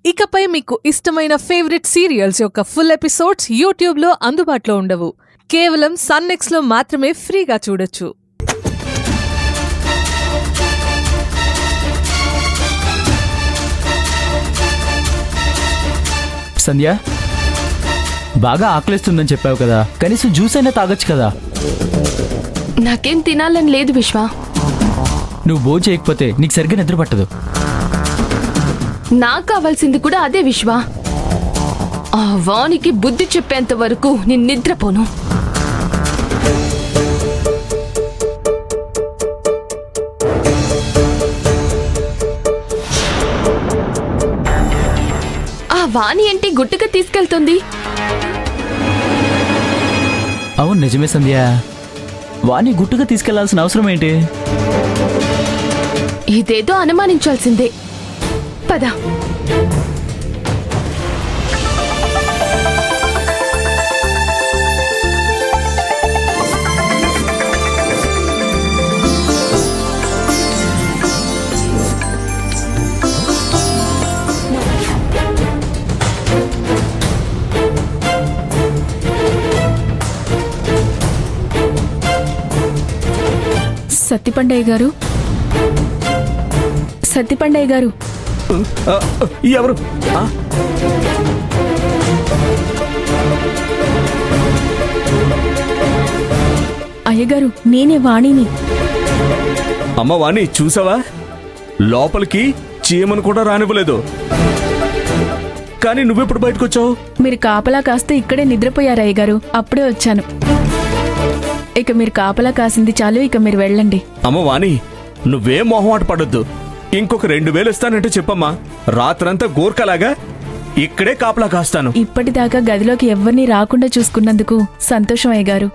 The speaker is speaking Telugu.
ఇకపై మీకు ఇష్టమైన ఫేవరెట్ సీరియల్స్ యొక్క ఫుల్ ఎపిసోడ్స్ యూట్యూబ్లో అందుబాటులో ఉండవు. కేవలం సన్నెక్స్లో మాత్రమే ఫ్రీగా చూడొచ్చు. సంధ్య, బాగా ఆకలిస్తుందని చెప్పావు కదా, కనీసం జ్యూస్ అయినా తాగొచ్చు కదా. నాకేం తినాలని లేదు విశ్వ. నువ్వు భోజనం చేయకపోతే నీకు సరిగ్గా నిద్ర పట్టదు. నాకు కావాల్సింది కూడా అదే విశ్వ. ఆ వానికి బుద్ధి చెప్పేంత వరకు నేను నిద్రపోను. ఆ వాణి ఏంటి గుట్టుగా తీసుకెళ్తుంది? అవును నిజమే సంధ్య, వాణ్ణి గుట్టుగా తీసుకెళ్లాల్సిన అవసరం ఏంటి? ఇదేదో అనుమానించాల్సిందే. పద. సత్తిపండయ్య గారు, సత్తిపండయ్య గారు. ఎవరు? అయ్యగారు, నేనే వాణిని. అమ్మ వాణి, చూసావా? లోపలికి చీమను కూడా రానివ్వలేదు. కానీ నువ్వెప్పుడు బయటకు వచ్చావు? మీరు కాపలా కాస్తే ఇక్కడే నిద్రపోయారు అయ్యగారు, అప్పుడే వచ్చాను. ఇక మీరు కాపలా కాసింది చాలు, ఇక మీరు వెళ్ళండి. అమ్మ వాణి, నువ్వేం మొహమాట పడొద్దు. ఇంకొక 2000 ఇస్తానంటే చెప్పమ్మా. రాత్రంతా గోర్ఖలాగా ఇక్కడే కాపలా కాస్తాను. ఇప్పటిదాకా గదిలోకి ఎవ్వరినీ రాకుండా చూసుకున్నందుకు సంతోషం అయ్యగారు.